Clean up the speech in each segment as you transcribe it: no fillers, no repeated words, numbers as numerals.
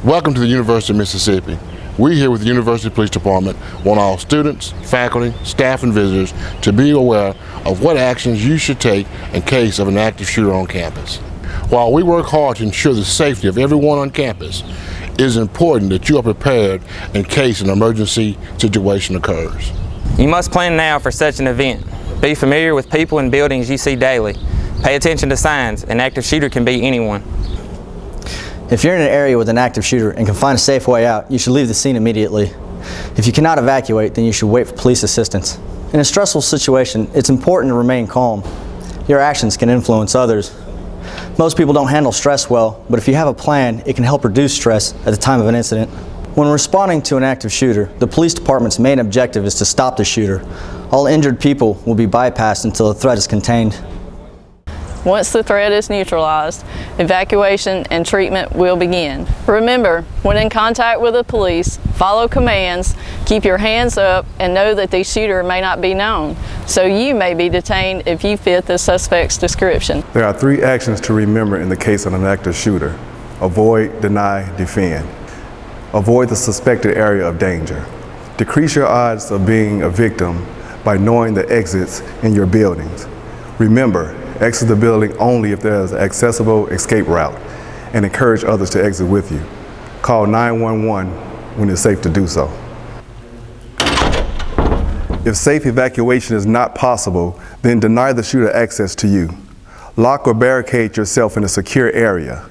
Welcome to the University of Mississippi. We here with the University Police Department want all students, faculty, staff, and visitors to be aware of what actions you should take in case of an active shooter on campus. While we work hard to ensure the safety of everyone on campus, it is important that you are prepared in case an emergency situation occurs. You must plan now for such an event. Be familiar with people and buildings you see daily. Pay attention to signs. An active shooter can be anyone. If you're in an area with an active shooter and can find a safe way out, you should leave the scene immediately. If you cannot evacuate, then you should wait for police assistance. In a stressful situation, it's important to remain calm. Your actions can influence others. Most people don't handle stress well, but if you have a plan, it can help reduce stress at the time of an incident. When responding to an active shooter, the police department's main objective is to stop the shooter. All injured people will be bypassed until the threat is contained. Once the threat is neutralized, evacuation and treatment will begin. Remember, when in contact with the police, follow commands, keep your hands up, and know that the shooter may not be known, so you may be detained if you fit the suspect's description. There are 3 actions to remember in the case of an active shooter: avoid, deny, defend. Avoid the suspected area of danger. Decrease your odds of being a victim by knowing the exits in your buildings. Remember, exit the building only if there is an accessible escape route, and encourage others to exit with you. Call 911 when it's safe to do so. If safe evacuation is not possible, then deny the shooter access to you. Lock or barricade yourself in a secure area.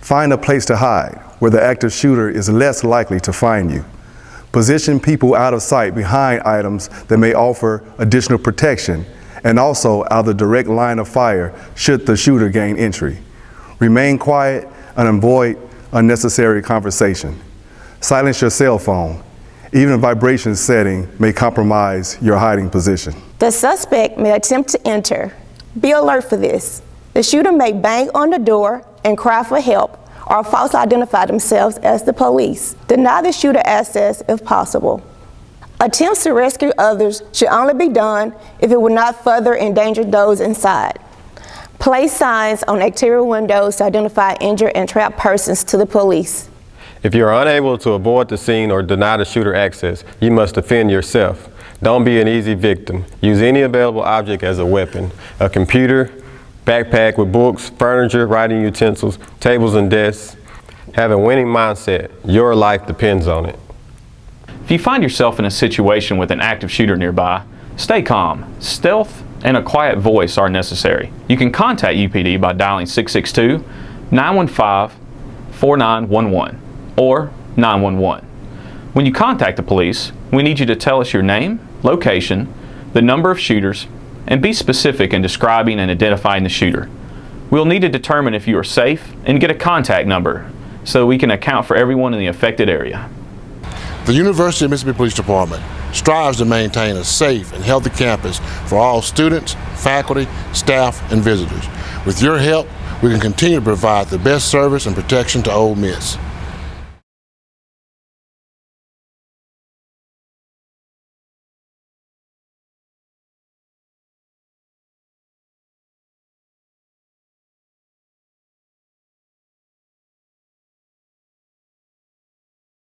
Find a place to hide where the active shooter is less likely to find you. Position people out of sight behind items that may offer additional protection, and also out of the direct line of fire should the shooter gain entry. Remain quiet and avoid unnecessary conversation. Silence your cell phone. Even a vibration setting may compromise your hiding position. The suspect may attempt to enter. Be alert for this. The shooter may bang on the door and cry for help, or falsely identify themselves as the police. Deny the shooter access if possible. Attempts to rescue others should only be done if it would not further endanger those inside. Place signs on exterior windows to identify injured and trapped persons to the police. If you are unable to avoid the scene or deny the shooter access, you must defend yourself. Don't be an easy victim. Use any available object as a weapon: a computer, backpack with books, furniture, writing utensils, tables and desks. Have a winning mindset. Your life depends on it. If you find yourself in a situation with an active shooter nearby, stay calm. Stealth and a quiet voice are necessary. You can contact UPD by dialing 662-915-4911 or 911. When you contact the police, we need you to tell us your name, location, the number of shooters, and be specific in describing and identifying the shooter. We'll need to determine if you are safe and get a contact number so we can account for everyone in the affected area. The University of Mississippi Police Department strives to maintain a safe and healthy campus for all students, faculty, staff, and visitors. With your help, we can continue to provide the best service and protection to Ole Miss.